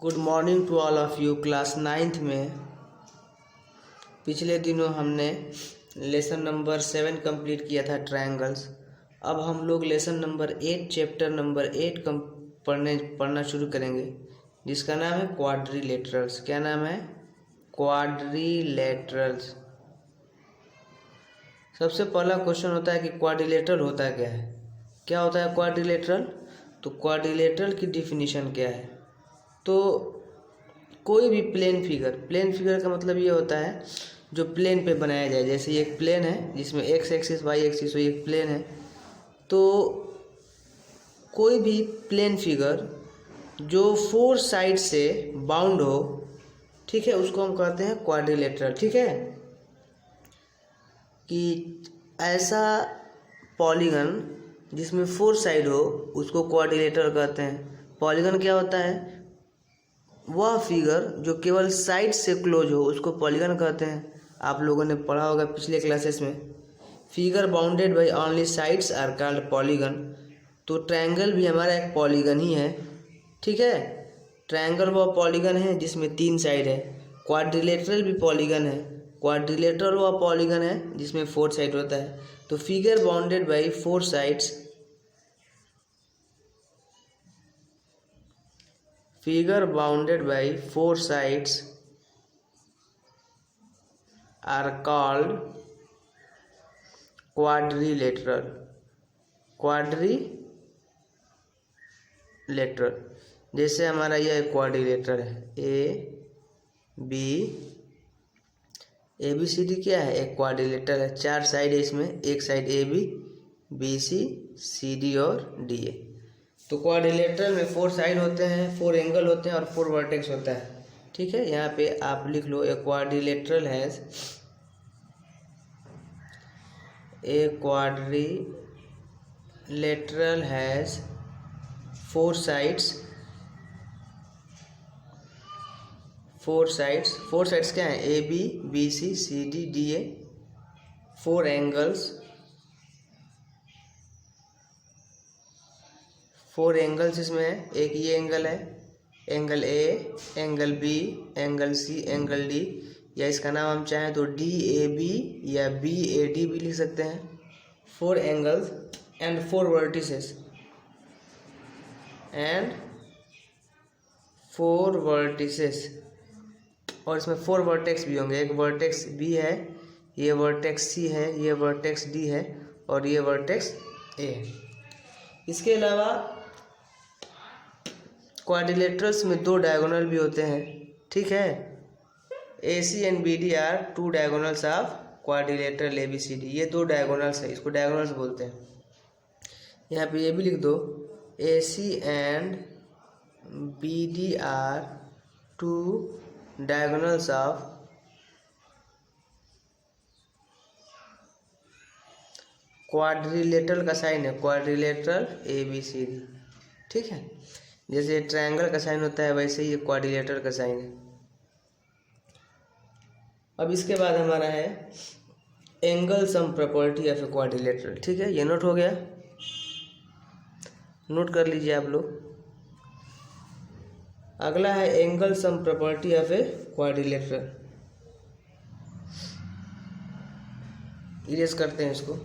Good morning to all of you. Class 9th में पिछले दिनों हमने लेसन नंबर 7 कंप्लीट किया था, ट्रायंगल्स। अब हम लोग लेसन नंबर 8 चैप्टर नंबर 8 पढ़ना शुरू करेंगे, जिसका नाम है क्वाड्रिलेटरल्स। क्या नाम है? क्वाड्रिलेटरल्स। सबसे पहला क्वेश्चन होता है कि क्वाड्रिलेटरल होता क्या है। क्या होता है क्वाड्रिलेटरल? तो क्वाड्रिलेटरल की डिफिनीशन क्या है? तो कोई भी प्लेन फिगर का मतलब ये होता है जो प्लेन पे बनाया जाए। जैसे ये एक प्लेन है जिसमें एक्स एक्सिस वाई एक्सिस, एक प्लेन है। तो कोई भी प्लेन फिगर जो 4 साइड से बाउंड हो, ठीक है, उसको हम कहते हैं क्वाड्रिलेटरल। ठीक है, कि ऐसा पॉलीगन जिसमें 4 साइड हो उसको क्वाड्रिलेटरल कहते हैं। पॉलीगन क्या होता है? वह फिगर जो केवल साइड से क्लोज हो उसको पॉलीगन कहते हैं। आप लोगों ने पढ़ा होगा पिछले क्लासेस में। Figure bounded by only sides are called polygon. तो ट्रायंगल भी हमारा एक पॉलीगन ही है। ठीक है, ट्रायंगल वह पॉलीगन है जिसमें 3 साइड है। क्वाड्रिलेटरल भी पॉलीगन है। क्वाड्रिलेटरल वह पॉलीगन है जिसमें 4 साइड होता है। तो figure bounded bye 4 sides, figure bounded by 4 sides are called quadrilateral. Quadrilateral जैसे हमारा यह क्वाड्रिलेटरल है। ए बी सी डी क्या है? एक क्वाड्रिलेटरल है। 4 साइड है इसमें, एक side A B C C D और डी ए। तो क्वाड्रिलेटरल में 4 साइड होते हैं, 4 एंगल होते हैं और 4 वर्टेक्स होता है। ठीक है, यहाँ पे आप लिख लो, a quadrilateral has 4 sides. 4 sides क्या है? A B C C D D A. 4 angles, 4 angles इसमें है। एक ये एंगल है, angle A, angle B, angle C, angle D, या इसका नाम हम चाहें तो डी ए बी या बी ए डी भी लिख सकते हैं। 4 एंगल्स एंड 4 वर्टिसेस और इसमें 4 वर्टेक्स भी होंगे। एक वर्टेक्स बी है, ये वर्टेक्स सी है, ये वर्टेक्स डी है और ये वर्टेक्स ए है। इसके अलावा क्वाड्रिलेटरल्स में 2 डायगोनल भी होते हैं। ठीक है, A C and B D are 2 diagonals of quadrilateral A B C D. ये 2 डायगोनल्स है, इसको डायगोनल्स बोलते हैं। यहाँ पे ये भी लिख दो, A C and B D are 2 diagonals of quadrilateral का साइन है quadrilateral A B C D. ठीक है, जैसे ट्रायंगल का साइन होता है वैसे ही ये क्वाड्रिलेटरल का साइन है। अब इसके बाद हमारा है angle sum property of a quadrilateral. ठीक है, ये नोट हो गया, नोट कर लीजिए आप लोग। अगला है angle sum property of a quadrilateral. Erase करते हैं इसको।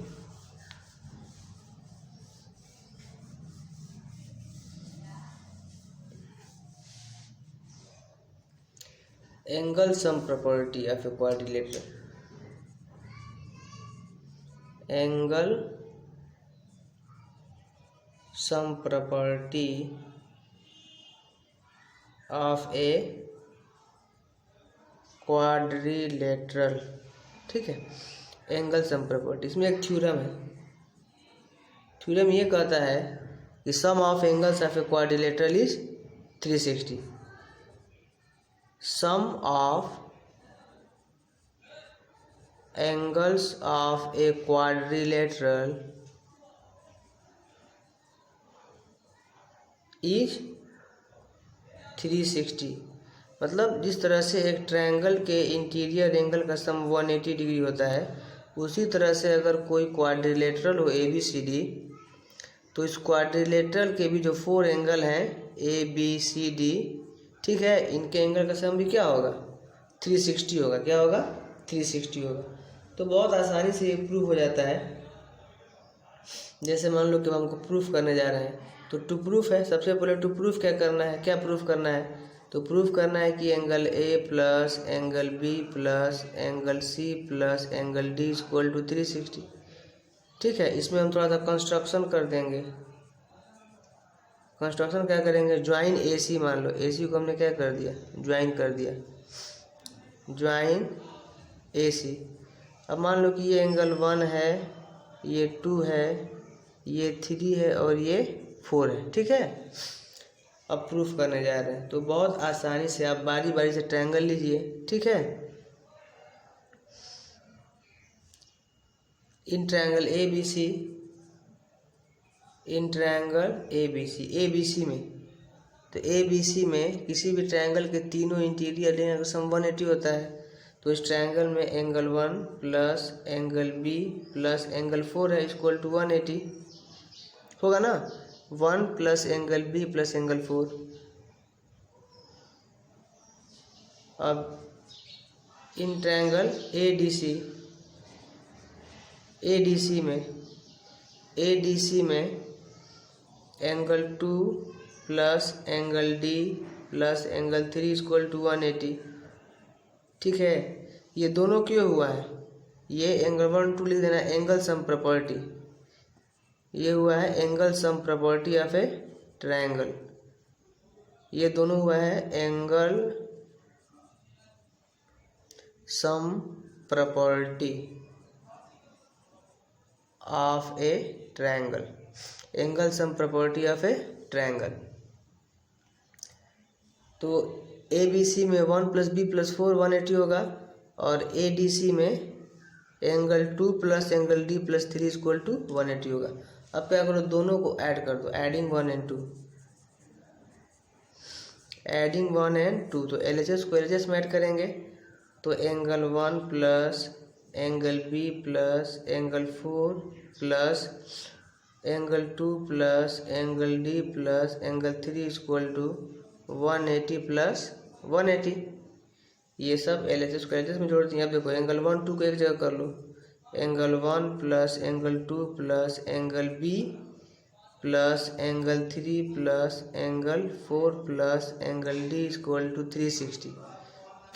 Angle sum property of a quadrilateral. Angle sum property of a quadrilateral. ठीक है, एंगल सम प्रॉपर्टी, इसमें एक थ्योरम है। थ्योरम ये कहता है कि sum of angles of a quadrilateral is 360। Sum of angles of a quadrilateral is 360। मतलब जिस तरह से एक ट्रायंगल के इंटीरियर एंगल का सम 180 डिग्री होता है, उसी तरह से अगर कोई क्वाड्रिलेटरल हो ए बी सी डी, तो इस क्वाड्रिलेटरल के भी जो 4 एंगल हैं ए बी सी डी, ठीक है, इनके एंगल का सम भी क्या होगा 360 होगा। क्या होगा 360 होगा। तो बहुत आसानी से ये प्रूफ हो जाता है। जैसे मान लो कि हमको प्रूफ करने जा रहे हैं, तो टू प्रूफ है, सबसे पहले टू प्रूफ क्या करना है, क्या प्रूफ करना है, तो प्रूफ करना है कि angle A plus angle B plus angle C plus angle D equal to 360। ठीक है, इसमें हम थोड़ा सा कंस्ट्रक्शन कर देंगे। कंस्ट्रक्शन क्या करेंगे, ज्वाइन ए सी, मान लो ए सी को हमने क्या कर दिया, ज्वाइन कर दिया, ज्वाइन ए सी। अब मान लो कि ये एंगल 1 है, ये 2 है, ये 3 है और ये 4 है। ठीक है, अब प्रूफ करने जा रहे हैं। तो बहुत आसानी से आप बारी बारी से ट्रायंगल लीजिए। ठीक है, in triangle A B C, in triangle A B C में, तो ए बी सी में किसी भी ट्रायंगल के तीनों इंटीरियर लेने का सम 180 होता है। तो इस ट्रायंगल में angle 1 plus angle B plus angle 4 है इक्वल टू 180 होगा ना। 1 plus angle B plus angle 4। अब इन ट्रायंगल ए डी सी में angle 2 plus angle D plus angle 3 equal to 180। ठीक है, ये दोनों क्यों हुआ है, ये एंगल 1 2 लिख देना, एंगल सम प्रॉपर्टी। ये हुआ है angle sum property of A triangle. ये दोनों हुआ है angle sum property of A triangle, angle sum property of A triangle. तो ए बी सी में 1 प्लस बी प्लस 4 180 होगा, और ए डी सी में angle 2 plus angle D plus 3 equal to 180 होगा। अब क्या करो, दोनों को ऐड कर दो, एडिंग 1 and 2, एडिंग 1 and 2। तो LHS को LHS में ऐड करेंगे, तो angle 1 plus angle B plus angle 4 plus angle 2 plus angle D plus angle 3 equal to 180 plus 180। ये सब LHS को LHS में जोड़ दिए। अब देखो एंगल 1 2 को एक जगह कर लो, angle 1 plus angle 2 plus angle B plus angle 3 plus angle 4 plus angle D equal to 360।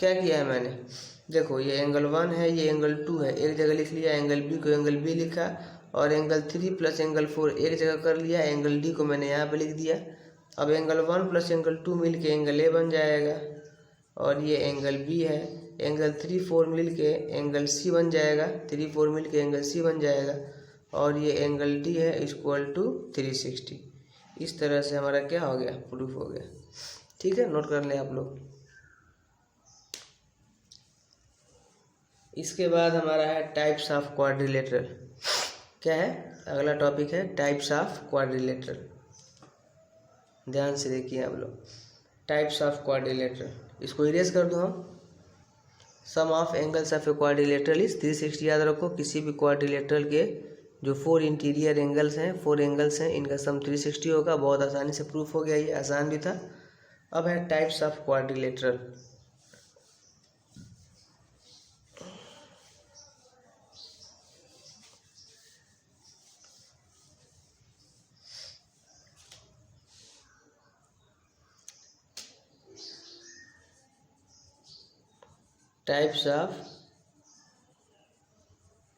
क्या किया है मैंने, देखो ये एंगल 1 है, ये एंगल 2 है, एक जगह लिख लिया, एंगल बी को एंगल बी लिखा, और एंगल 3 प्लस एंगल 4 एक जगह कर लिया, एंगल डी को मैंने यहाँ पे लिख दिया। अब एंगल 1 प्लस एंगल 2 मिल के एंगल ए बन जाएगा, और ये एंगल बी है, एंगल 3 4 मिल के एंगल सी बन जाएगा, 3 4 मिल के एंगल सी बन जाएगा, और ये एंगल डी है इक्वल टू 360। इस तरह से हमारा क्या हो गया, प्रूफ हो गया। ठीक है, नोट कर लें आप लोग। इसके बाद हमारा है टाइप्स ऑफ क्वाड्रिलेटरल। क्या है, अगला टॉपिक है टाइप्स ऑफ क्वाड्रिलेटरल। ध्यान से देखिए आप लोग, टाइप्स ऑफ क्वाड्रिलेटरल, इसको इरेज कर दो हम। Sum of angles of a quadrilateral is 360। याद रखो, किसी भी क्वाड्रिलेटरल के जो 4 इंटीरियर एंगल्स हैं, 4 एंगल्स हैं, इनका सम 360 होगा। बहुत आसानी से प्रूफ हो गया, ये आसान भी था। अब है types of quadrilateral. Types of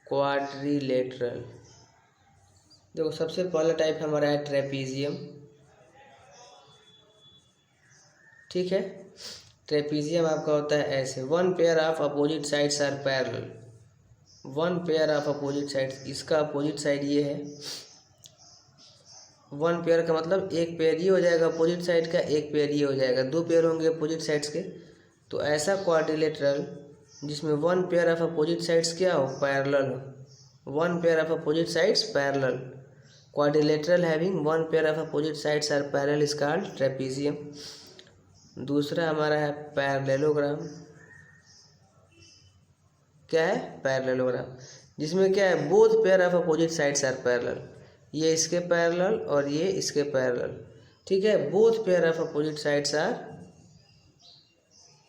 quadrilateral. देखो सबसे पहला टाइप हमारा है ट्रेपीजियम। ठीक है, ट्रेपीजियम आपका होता है ऐसे, 1 pair of opposite sides are parallel. 1 pair of opposite sides, इसका अपोजिट साइड ये है। 1 पेयर का मतलब एक पेयर ये हो जाएगा अपोजिट साइड का, एक पेयर ये हो जाएगा, 2 पेयर होंगे अपोजिट साइड्स के। तो ऐसा क्वाड्रिलेटरल जिसमें 1 पेयर ऑफ अपोजिट साइड्स क्या हो, पैरेलल हो। 1 pair of opposite sides parallel, quadrilateral having 1 pair of opposite sides are parallel is called trapezium. दूसरा हमारा है पैरेललोग्राम। क्या है, पैरेललोग्राम, जिसमें क्या है, both pair of opposite sides are parallel. ये इसके पैरेलल और ये इसके पैरेलल। ठीक है, both pair of opposite sides are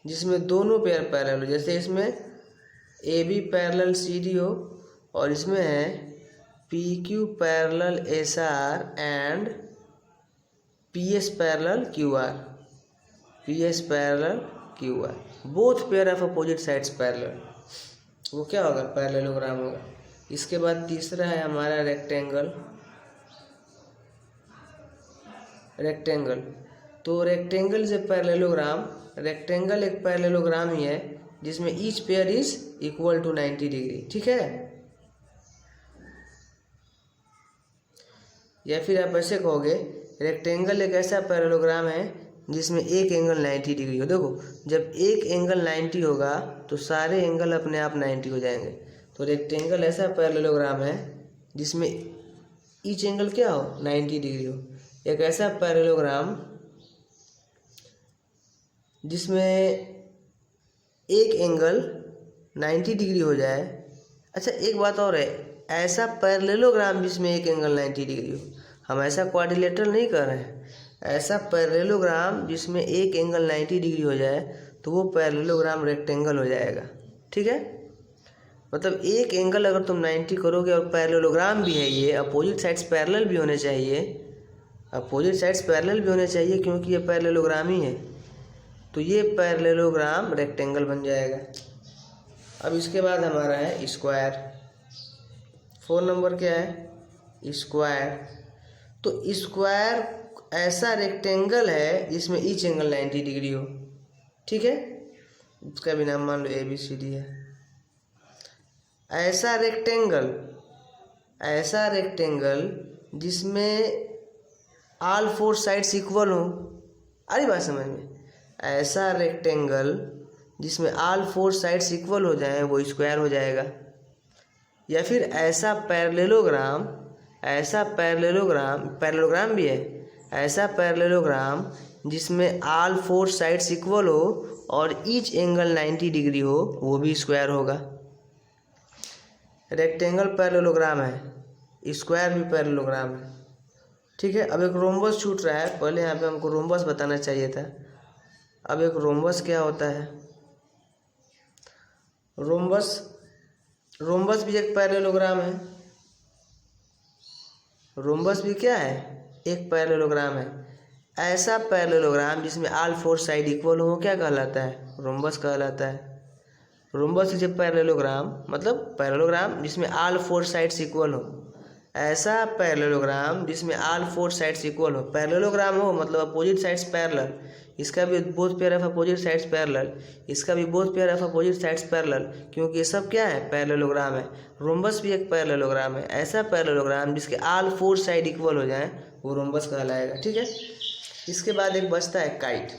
जिसमें दोनों पेयर पैरेलल हो, जैसे इसमें A B parallel C D हो और इसमें है P Q parallel S R and P S parallel Q R, P S parallel Q R, both pair of opposite sides parallel, वो क्या होगा, पैरेललोग्राम होगा। इसके बाद तीसरा है हमारा रेक्टेंगल। रेक्टेंगल, तो रेक्टेंगल से पैरेललोग्राम, रेक्टेंगल एक पैरेललोग्राम ही है जिसमें each pair is equal to 90 degree, ठीक है। या फिर आप ऐसे कहोगे रेक्टेंगल एक ऐसा पैरेललोग्राम है जिसमें एक एंगल 90 डिग्री हो। देखो जब एक एंगल 90 होगा तो सारे एंगल अपने आप 90 हो जाएंगे। तो रेक्टेंगल ऐसा पैरेललोग्राम है जिसमें ईच एंगल क्या हो, 90 डिग्री हो। एक ऐसा पैरेललोग्राम जिसमें एक एंगल 90 डिग्री हो जाए। अच्छा एक बात और है, ऐसा पैरेललोग्राम जिसमें एक एंगल 90 डिग्री हो, हम ऐसा क्वाड्रिलेटरल नहीं कर रहे हैं, ऐसा पैरेललोग्राम जिसमें एक एंगल 90 डिग्री हो जाए तो वो पैरेललोग्राम रेक्टेंगल हो जाएगा, ठीक है। मतलब एक एंगल अगर तुम 90 करोगे और पैरेललोग्राम भी है, ये अपोजिट साइड्स पैरेलल भी होने चाहिए, अपोजिट साइड्स पैरेलल भी होने चाहिए क्योंकि ये पैरेललोग्राम ही है, तो ये पैरेललोग्राम रेक्टेंगल बन जाएगा। अब इसके बाद हमारा है स्क्वायर। 4 नंबर क्या है, स्क्वायर। तो स्क्वायर ऐसा रेक्टेंगल है जिसमें ईच एंगल 90 डिग्री हो, ठीक है। इसका भी नाम मान लो ए बी सी डी है। ऐसा रेक्टेंगल, ऐसा रेक्टेंगल जिसमें ऑल 4 साइड्स इक्वल हो, अरे बात समझ में, ऐसा रेक्टेंगल जिसमें ऑल 4 साइड्स इक्वल हो जाए वो स्क्वायर हो जाएगा। या फिर ऐसा पैरेललोग्राम, ऐसा पैरेललोग्राम, पैरेललोग्राम भी है, ऐसा पैरेललोग्राम जिसमें ऑल 4 साइड्स इक्वल हो और ईच एंगल 90 डिग्री हो, वो भी स्क्वायर होगा। रेक्टेंगल पैरेललोग्राम है, स्क्वायर भी पैरेललोग्राम है, ठीक है। अब एक रोम्बस छूट रहा है, पहले यहाँ पे हमको रोम्बस बताना चाहिए था। अब एक रोम्बस क्या होता है, रोम्बस, रोम्बस भी एक पैरेललोग्राम है। रोम्बस भी क्या है, एक पैरेललोग्राम है। ऐसा पैरेललोग्राम जिसमें ऑल 4 साइड इक्वल हो, क्या कहलाता है, रोम्बस कहलाता है। रोम्बस इज ए पैरेललोग्राम, मतलब पैरेललोग्राम जिसमें ऑल 4 साइड्स इक्वल हो। ऐसा पैरेललोग्राम जिसमें ऑल 4 साइड्स इक्वल हो, पैरेललोग्राम हो मतलब अपोजिट साइड्स पैरेलल, इसका भी both pair of opposite sides parallel, इसका भी both pair of opposite sides parallel, क्योंकि ये सब क्या है, पैरेललोग्राम है। रोम्बस भी एक पैरेललोग्राम है, ऐसा पैरेललोग्राम जिसके ऑल 4 साइड इक्वल हो जाए वो रोम्बस कहलाएगा, ठीक है। इसके बाद एक बचता है काइट।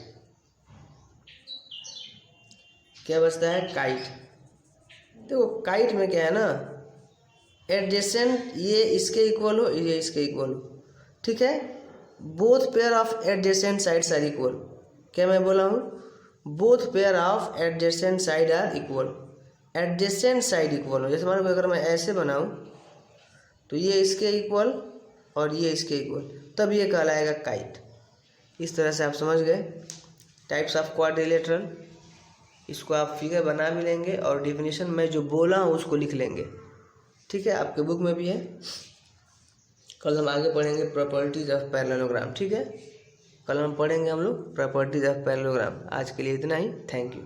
क्या बचता है, काइट। देखो काइट में क्या है ना, एडजेसेंट, ये इसके इक्वल हो, ये इसके इक्वल हो, ठीक है। Both pair of adjacent sides are equal. क्या मैं बोला हूँ, both pair of adjacent side are equal. Adjacent side equal हो, जैसे मान लो अगर मैं ऐसे बनाऊँ तो ये इसके इक्वल और ये इसके इक्वल, तब ये कहलाएगा काइट। इस तरह से आप समझ गए टाइप्स ऑफ क्वाड्रिलेटरल। इसको आप फिगर बना भी लेंगे और डेफिनेशन में जो बोला हूँ उसको लिख लेंगे, ठीक है। आपके बुक में भी है। कल हम आगे पढ़ेंगे प्रॉपर्टीज ऑफ पैरेललोग्राम, ठीक है। कल हम पढ़ेंगे हम लोग प्रॉपर्टीज ऑफ पैरेललोग्राम। आज के लिए इतना ही, थैंक यू।